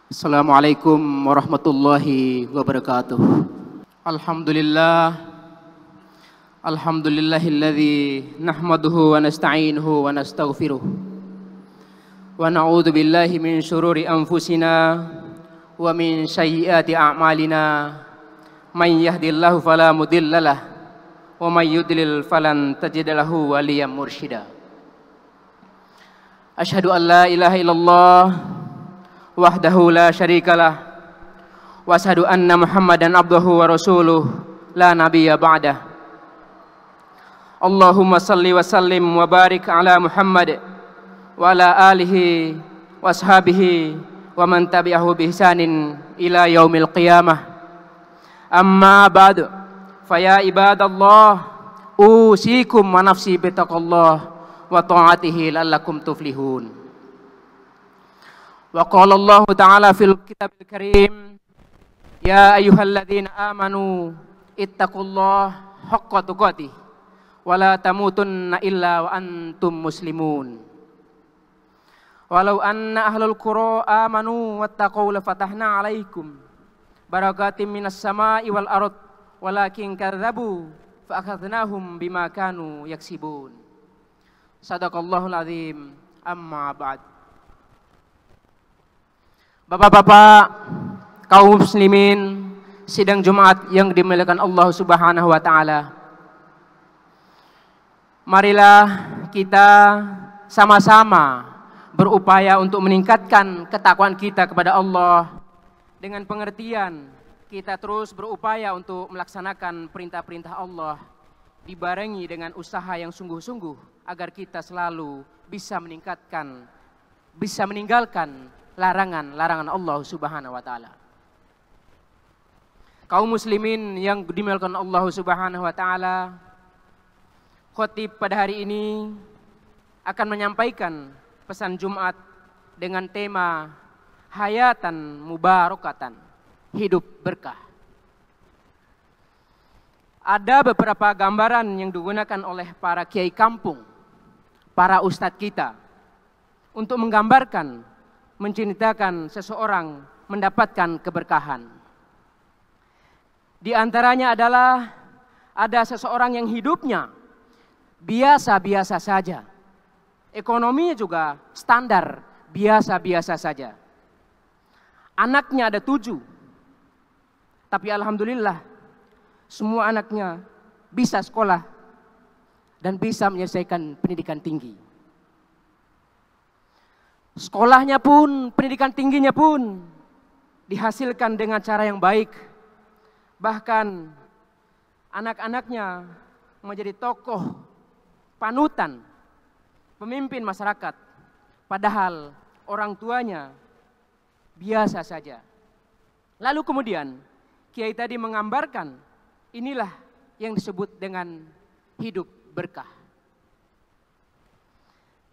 Assalamualaikum warahmatullahi wabarakatuh. Alhamdulillah, alhamdulillahilladzi nahmaduhu wa nasta'inuhu wa nastaghfiruh wa na'udzu billahi min syururi anfusina wa min sayyiati a'malina. Man yahdihillahu fala mudhillalah wa may yudlil falan tajida lahu waliyyan mursyida. Asyhadu an la ilaha illallah wahdahu la syarikalah wa asyhadu anna Muhammadan abduhu wa rasuluh la nabiyya ba'dah. Allahumma salli wa sallim wa barik ala Muhammad wa ala alihi wa ashabihi wa man tabi'ahu bi ihsanin ila yaumil qiyamah. Amma ba'du, fa ya ibadallah usikum wa nafsi bitaqallah wa ta'atihi la'allakum tuflihun. Wa qala Allah ta'ala fil kitabil karim, ya ayyuhalladzina amanu ittaqullaha haqqa tuqatih wa la tamutunna illa wa antum muslimun. Walau anna ahlul qura amanu wattaqaw la fatahna 'alaikum barakatim minas sama'i wal ard walakin kadzabu fa akhadnahum bima kanu yaksibun. Sadaqallahul azim. Amma ba'd. Bapak-bapak, kaum muslimin, sidang Jumat yang dimuliakan Allah Subhanahu wa taala. Marilah kita sama-sama berupaya untuk meningkatkan ketakwaan kita kepada Allah. Dengan pengertian kita terus berupaya untuk melaksanakan perintah-perintah Allah, dibarengi dengan usaha yang sungguh-sungguh agar kita selalu bisa meninggalkan larangan-larangan Allah Subhanahu wa taala. Kaum muslimin yang dimuliakan Allah Subhanahu wa taala, khotib pada hari ini akan menyampaikan pesan Jumat dengan tema hayatan mubarakatan, hidup berkah. Ada beberapa gambaran yang digunakan oleh para kiai kampung, para ustadz kita untuk menggambarkan, menceritakan seseorang mendapatkan keberkahan. Di antaranya adalah ada seseorang yang hidupnya biasa-biasa saja. Ekonominya juga standar, biasa-biasa saja. Anaknya ada 7. Tapi alhamdulillah semua anaknya bisa sekolah dan bisa menyelesaikan pendidikan tinggi. Sekolahnya pun, pendidikan tingginya pun dihasilkan dengan cara yang baik. Bahkan anak-anaknya menjadi tokoh panutan, pemimpin masyarakat. Padahal orang tuanya biasa saja. Lalu kemudian kiai tadi menggambarkan inilah yang disebut dengan hidup berkah.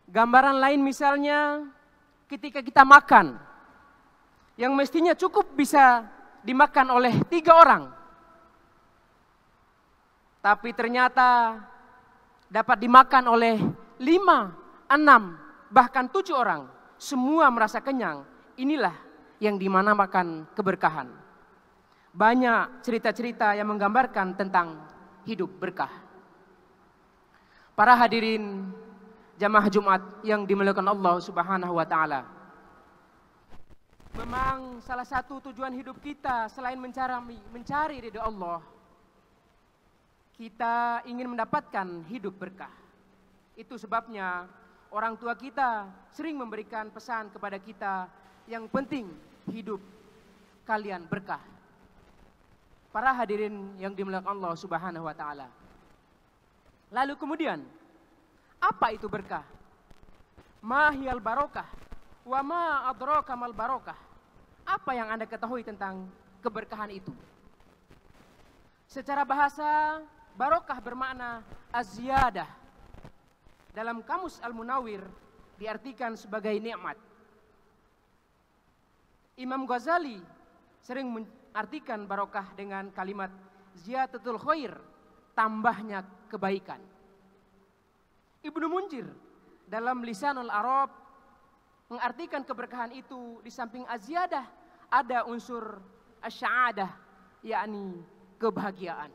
Gambaran lain misalnya ketika kita makan, yang mestinya cukup bisa dimakan oleh 3 orang, tapi ternyata dapat dimakan oleh 5, 6, bahkan 7 orang. Semua merasa kenyang. Inilah yang dinamakan keberkahan. Banyak cerita-cerita yang menggambarkan tentang hidup berkah. Para hadirin jamaah Jumat yang dimuliakan Allah Subhanahu wa taala. Memang salah satu tujuan hidup kita selain mencari ridha Allah, kita ingin mendapatkan hidup berkah. Itu sebabnya orang tua kita sering memberikan pesan kepada kita, yang penting hidup kalian berkah. Para hadirin yang dimuliakan Allah Subhanahu wa taala. Lalu kemudian, apa itu berkah? Ma hiyal barokah wa ma adraka mal barokah. Apa yang Anda ketahui tentang keberkahan itu? Secara bahasa, barokah bermakna az-ziyadah. Dalam kamus Al-Munawwir diartikan sebagai nikmat. Imam Ghazali sering mengartikan barokah dengan kalimat ziyadatul khair, tambahnya kebaikan. Ibnu Munzir dalam Lisanul Arab mengartikan keberkahan itu di samping aziyadah ada unsur asy'adah, yakni kebahagiaan.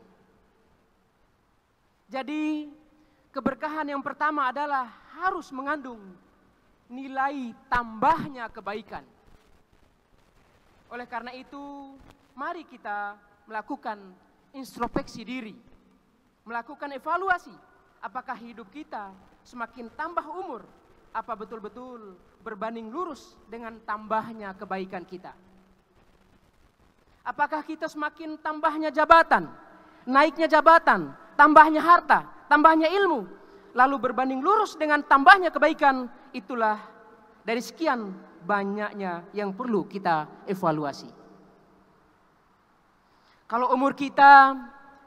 Jadi keberkahan yang pertama adalah harus mengandung nilai tambahnya kebaikan. Oleh karena itu, mari kita melakukan introspeksi diri, melakukan evaluasi, apakah hidup kita semakin tambah umur, apa betul-betul berbanding lurus dengan tambahnya kebaikan kita. Apakah kita semakin tambahnya jabatan, naiknya jabatan, tambahnya harta, tambahnya ilmu, lalu berbanding lurus dengan tambahnya kebaikan, itulah dari sekian banyaknya yang perlu kita evaluasi. Kalau umur kita,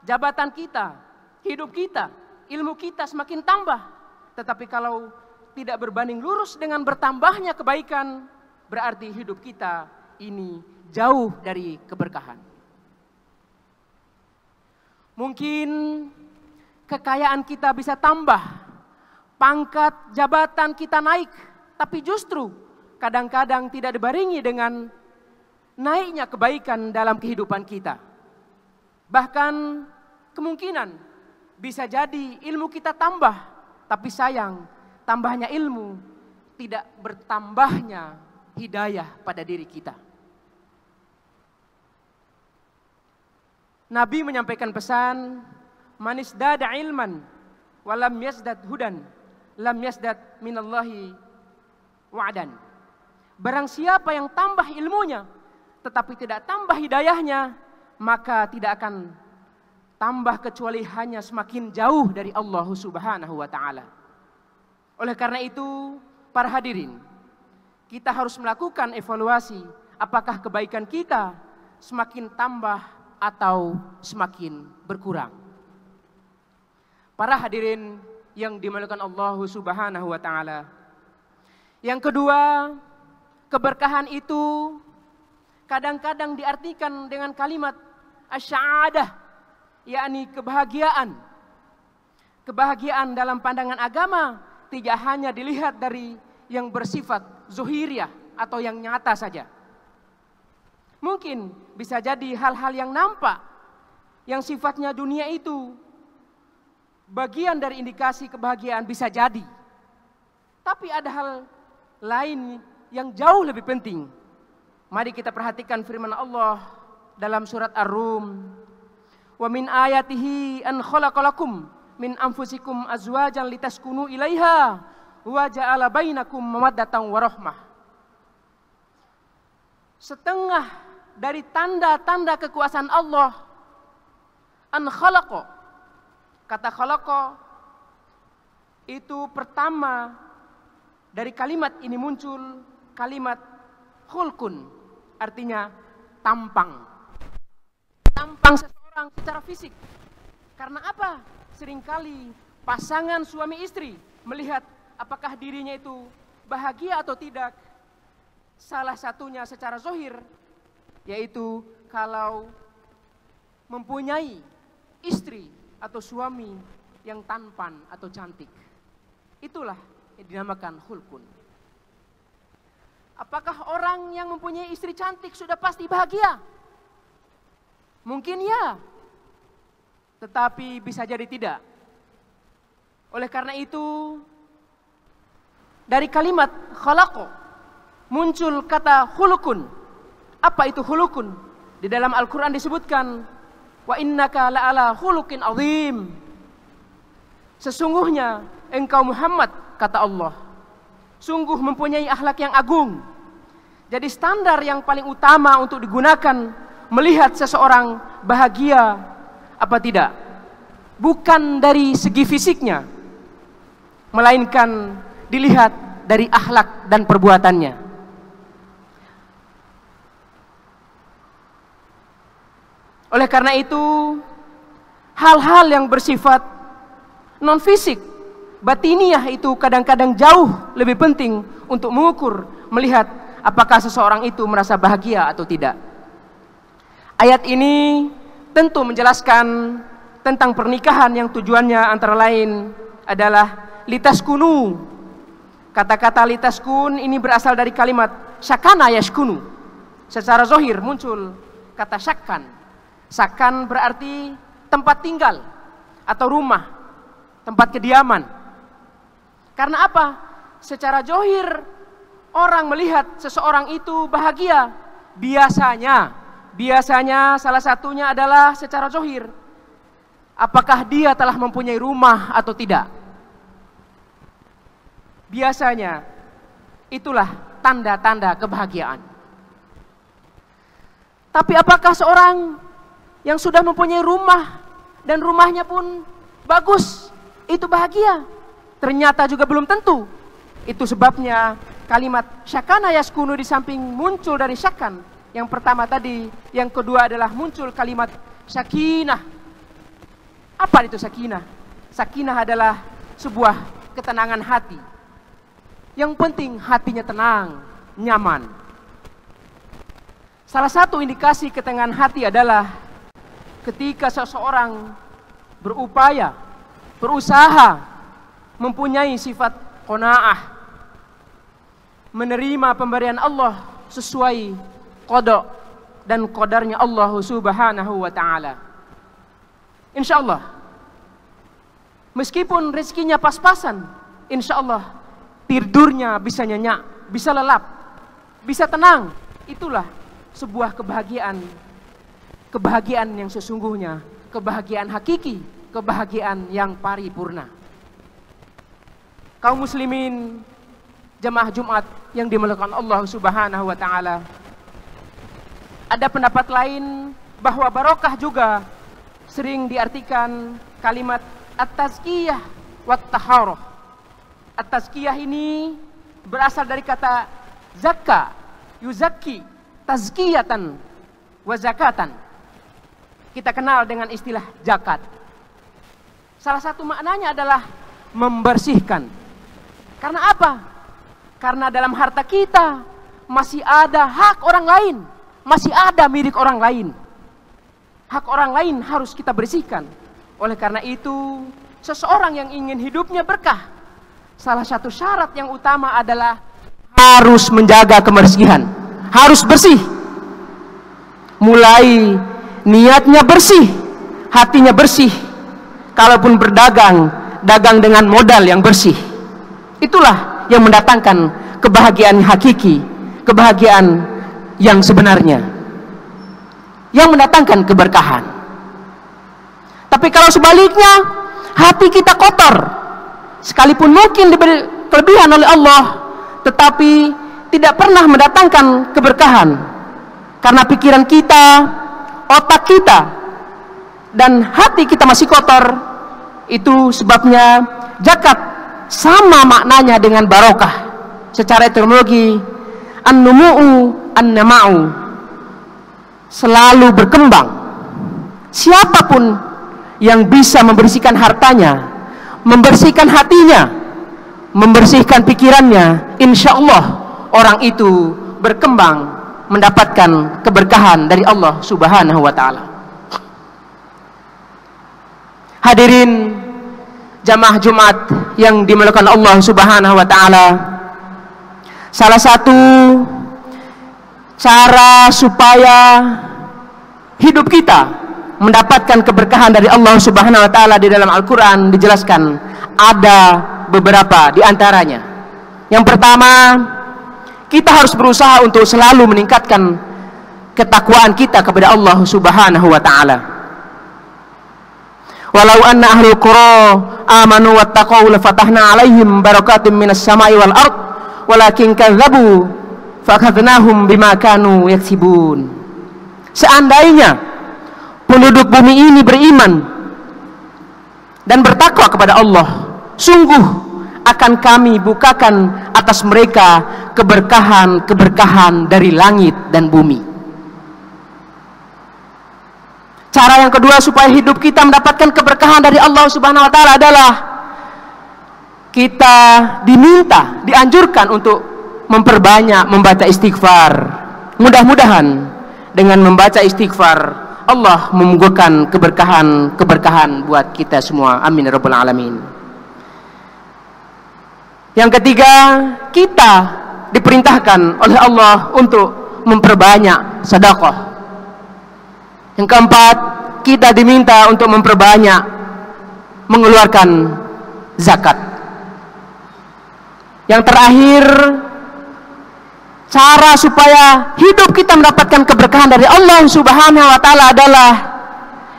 jabatan kita, hidup kita, ilmu kita semakin tambah, tetapi kalau tidak berbanding lurus dengan bertambahnya kebaikan, berarti hidup kita ini jauh dari keberkahan. Mungkin kekayaan kita bisa tambah, pangkat jabatan kita naik, tapi justru kadang-kadang tidak dibarengi dengan naiknya kebaikan dalam kehidupan kita. Bahkan kemungkinan bisa jadi ilmu kita tambah, tapi sayang tambahnya ilmu tidak bertambahnya hidayah pada diri kita. Nabi menyampaikan pesan, man isdada ilman walam yazdad hudan lam yazdad minallahi wa'dan. Barang siapa yang tambah ilmunya tetapi tidak tambah hidayahnya, maka tidak akan tambah kecuali hanya semakin jauh dari Allah Subhanahu wa taala. Oleh karena itu, para hadirin, kita harus melakukan evaluasi apakah kebaikan kita semakin tambah atau semakin berkurang. Para hadirin yang dimuliakan Allah Subhanahu wa taala. Yang kedua, keberkahan itu kadang-kadang diartikan dengan kalimat asy'adah, yakni kebahagiaan. Kebahagiaan dalam pandangan agama tidak hanya dilihat dari yang bersifat zuhiriyah atau yang nyata saja. Mungkin bisa jadi hal-hal yang nampak, yang sifatnya dunia itu bagian dari indikasi kebahagiaan bisa jadi. Tapi ada hal lain yang jauh lebih penting. Mari kita perhatikan firman Allah dalam surat Ar-Rum. Wa min ayatihi an khalaqalakum min anfusikum azwajan litaskunu ilaiha wa ja'ala bainakum mawaddatan warahmah. Setengah dari tanda-tanda kekuasaan Allah, an khalaqa. Kata khalaqa itu pertama dari kalimat ini muncul kalimat khulqun, artinya tampang. Tampang seseorang secara fisik. Karena apa? Seringkali pasangan suami istri melihat apakah dirinya itu bahagia atau tidak. Salah satunya secara zahir, yaitu kalau mempunyai istri atau suami yang tampan atau cantik. Itulah yang dinamakan khulqun. Apakah orang yang mempunyai istri cantik sudah pasti bahagia? Mungkin ya, tetapi bisa jadi tidak. Oleh karena itu, dari kalimat khalaqa muncul kata khuluqun. Apa itu khuluqun? Di dalam Al-Quran disebutkan, wa innaka la'ala khuluqin azim. Sesungguhnya engkau Muhammad, kata Allah, sungguh mempunyai akhlak yang agung. Jadi standar yang paling utama untuk digunakan melihat seseorang bahagia apa tidak, bukan dari segi fisiknya, melainkan dilihat dari akhlak dan perbuatannya. Oleh karena itu, hal-hal yang bersifat non-fisik, batiniah itu kadang-kadang jauh lebih penting untuk mengukur, melihat apakah seseorang itu merasa bahagia atau tidak. Ayat ini tentu menjelaskan tentang pernikahan yang tujuannya antara lain adalah litaskunu. Kata-kata litaskun ini berasal dari kalimat syakana yashkunu. secara zahir muncul kata syakkan. Syakkan berarti tempat tinggal atau rumah, tempat kediaman. Karena apa? Secara zahir orang melihat seseorang itu bahagia. Biasanya salah satunya adalah secara zahir. Apakah dia telah mempunyai rumah atau tidak? Biasanya itulah tanda-tanda kebahagiaan. Tapi apakah seorang yang sudah mempunyai rumah dan rumahnya pun bagus itu bahagia? Ternyata juga belum tentu. Itu sebabnya kalimat syakana yaskunu di samping muncul dari syakkan. Yang pertama tadi, yang kedua adalah muncul kalimat sakinah. Apa itu sakinah? Sakinah adalah sebuah ketenangan hati. Yang penting hatinya tenang, nyaman. Salah satu indikasi ketenangan hati adalah ketika seseorang berupaya, berusaha mempunyai sifat qanaah, menerima pemberian Allah sesuai qada dan qadarnya Allah Subhanahu wa ta'ala. Insya Allah, meskipun rezekinya pas-pasan, insya Allah tidurnya bisa nyenyak, bisa lelap, bisa tenang. Itulah sebuah kebahagiaan yang sesungguhnya, kebahagiaan hakiki, kebahagiaan yang paripurna. Kaum muslimin, jamaah Jumat yang dimuliakan Allah Subhanahu wa ta'ala, ada pendapat lain bahwa barokah juga sering diartikan kalimat at-tazkiyah wat taharah. At-tazkiyah ini berasal dari kata zakka, yuzakki, tazkiyatan wa zakatan. Kita kenal dengan istilah zakat. Salah satu maknanya adalah membersihkan. Karena apa? Karena dalam harta kita masih ada hak orang lain, masih ada milik orang lain. Hak orang lain harus kita bersihkan. Oleh karena itu, seseorang yang ingin hidupnya berkah, salah satu syarat yang utama adalah harus menjaga kebersihan, harus bersih. Mulai niatnya bersih, hatinya bersih. Kalaupun berdagang, dagang dengan modal yang bersih. Itulah yang mendatangkan kebahagiaan hakiki, kebahagiaan yang sebenarnya, yang mendatangkan keberkahan. Tapi kalau sebaliknya, hati kita kotor, sekalipun mungkin diberi kelebihan oleh Allah, tetapi tidak pernah mendatangkan keberkahan. Karena pikiran kita, otak kita, dan hati kita masih kotor. Itu sebabnya zakat sama maknanya dengan barokah. Secara etimologi, an-numu'u an-nama'u, selalu berkembang. Siapapun yang bisa membersihkan hartanya, membersihkan hatinya, membersihkan pikirannya, insya Allah orang itu berkembang, mendapatkan keberkahan dari Allah Subhanahu wa ta'ala. Hadirin jamaah Jumat yang dimuliakan Allah Subhanahu wa ta'ala, salah satu cara supaya hidup kita mendapatkan keberkahan dari Allah Subhanahu wa ta'ala di dalam Al-Quran dijelaskan ada beberapa di antaranya. Yang pertama, kita harus berusaha untuk selalu meningkatkan ketakwaan kita kepada Allah Subhanahu wa ta'ala. Walau anna ahlul qura amanu wattaqau lafatahna alaihim barakatim minas sama'i wal ard walakin kadzabu fa'akhadnahum bima kanu yaksibun. Seandainya penduduk bumi ini beriman dan bertakwa kepada Allah, sungguh akan kami bukakan atas mereka keberkahan-keberkahan dari langit dan bumi. Cara yang kedua supaya hidup kita mendapatkan keberkahan dari Allah Subhanahu wa ta'ala adalah kita dianjurkan untuk memperbanyak membaca istighfar. Mudah-mudahan dengan membaca istighfar Allah membukakan keberkahan buat kita semua. Amin ya rabbal alamin. Yang ketiga, kita diperintahkan oleh Allah untuk memperbanyak sedekah. Yang keempat, kita diminta untuk memperbanyak mengeluarkan zakat. Yang terakhir, cara supaya hidup kita mendapatkan keberkahan dari Allah Subhanahu wa taala adalah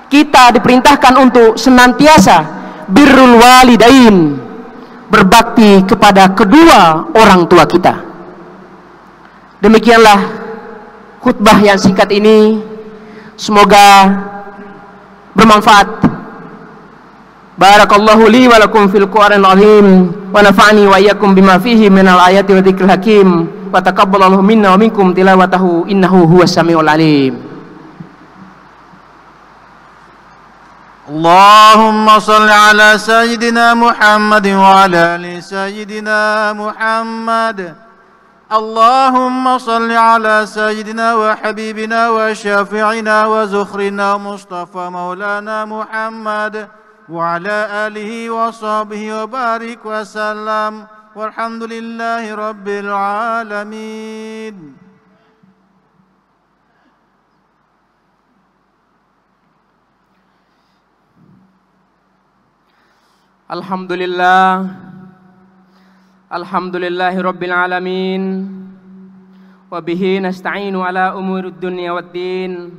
kita diperintahkan untuk senantiasa birrul walidain, berbakti kepada kedua orang tua kita. Demikianlah khutbah yang singkat ini, semoga bermanfaat. Barakallahu li wa lakum fil Qur'anil azim wa nafa'ani wa iyyakum bima fihi minal ayati wa dzikril hakim wa taqabbalallahu minna wa minkum tilawatahu innahu huwas samiul alim. Allahumma salli ala sayyidina Muhammad wa ala ali sayyidina Muhammad. Allahumma salli ala sayyidina wa habibina wa syafi'ina wa zukhrina Mustafa maulana Muhammad wa ala alihi wa sahbihi wa barik wa sallam walhamdulillahi rabbil alamin. Alhamdulillah, alhamdulillahi rabbil alamin, wa bihi nasta'inu ala umurid dunya waddin,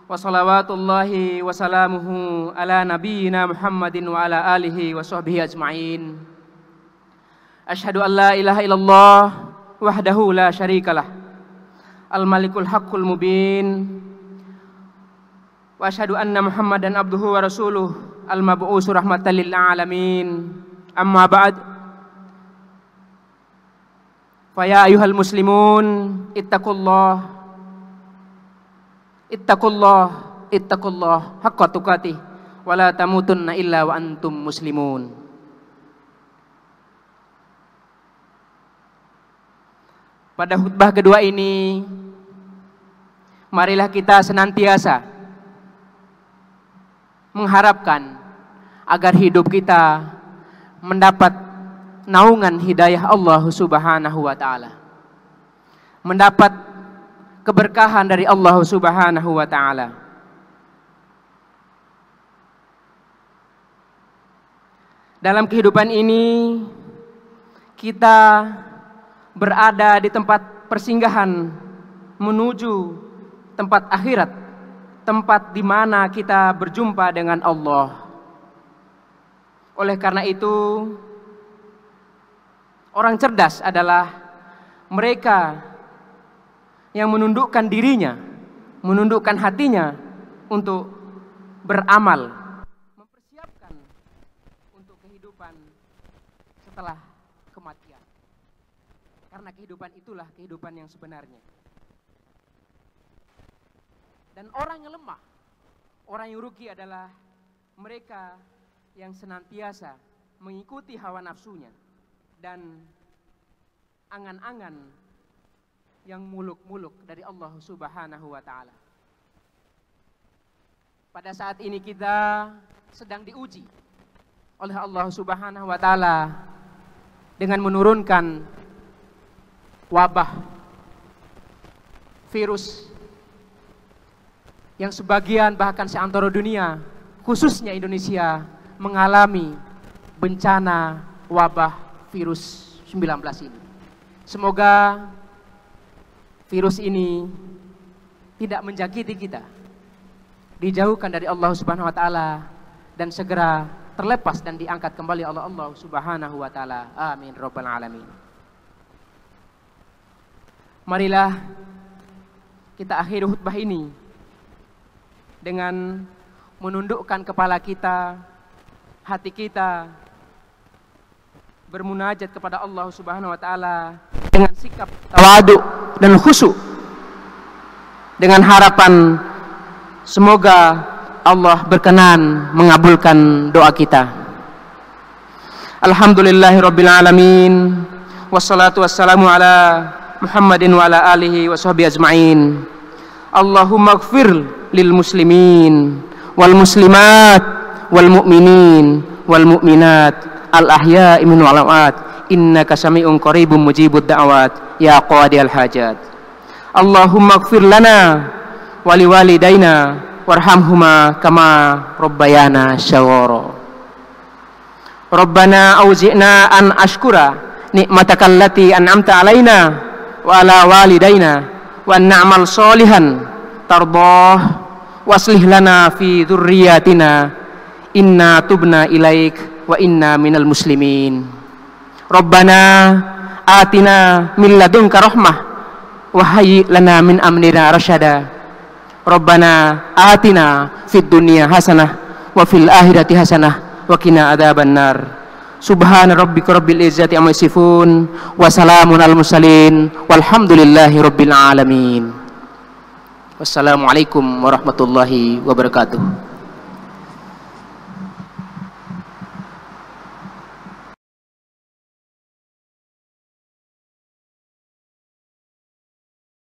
wa salawatullahi wa salamuhu ala nabiyyina Muhammadin wa ala alihi wa sahbihi ajma'in. Ashhadu an la ilaha illallah wahdahu la syarikalah, al-malikul haqqul mubin, wa ashhadu anna Muhammadan abduhu wa rasuluh al-mab'usu rahmatan lil alamin. Amma ba'd, fa ya ayyuhal muslimun ittaqullah haqqa tuqatih wa la tamutunna illa wa antum muslimun. Pada khutbah kedua ini, marilah kita senantiasa mengharapkan agar hidup kita mendapat naungan hidayah Allah Subhanahu wa taala, mendapat keberkahan dari Allah Subhanahu wa taala. Dalam kehidupan ini kita berada di tempat persinggahan menuju tempat akhirat, tempat di mana kita berjumpa dengan Allah. Oleh karena itu, orang cerdas adalah mereka yang menundukkan dirinya, menundukkan hatinya untuk beramal, mempersiapkan untuk kehidupan setelah kematian. Karena kehidupan itulah kehidupan yang sebenarnya. Dan orang yang lemah, orang yang rugi adalah mereka yang senantiasa mengikuti hawa nafsunya dan angan-angan yang muluk-muluk dari Allah Subhanahu wa taala. Pada saat ini kita sedang diuji oleh Allah Subhanahu wa taala dengan menurunkan wabah virus yang sebagian bahkan seantero dunia, khususnya Indonesia, mengalami bencana wabah virus 19 ini. Semoga virus ini tidak menjangkiti kita, dijauhkan dari Allah Subhanahu wa taala dan segera terlepas dan diangkat kembali oleh Allah Subhanahu wa taala. Amin rabbal alamin. Marilah kita akhiri khutbah ini dengan menundukkan kepala kita, hati kita, bermunajat kepada Allah Subhanahu wa taala dengan sikap tawadu dan khusyuk, dengan harapan semoga Allah berkenan mengabulkan doa kita. Alhamdulillahirabbil alamin, wassalatu wassalamu ala Muhammadin wa ala alihi wa sahbihi ajma'in. Allahumma ighfir lil muslimin wal muslimat wal mu'minin wal mu'minat al ahya'i minhum wal amwat innaka sami'un qaribun mujibud da'wat ya qadiyal hajat. Allahumma ighfir lana wa liwalidayna warhamhuma kama rabbayana shaghara. Rabbana auzi'na an ashkura ni'mataka allati an'amta alaina wa ala walidayna wa an na'mal sholihan tardah waslih lana fi dzurriyyatina inna tubna ilaik wa inna minal muslimin. Rabbana atina min ladunka rahmah wa hayyi lana min amrina rasyada. Rabbana atina fid dunya hasanah wa fil akhirati hasanah wa qina adzabannar. Subhana rabbika rabbil izzati amma yasifun wa salamun alal mursalin walhamdulillahi rabbil alamin. Wassalamualaikum warahmatullahi wabarakatuh.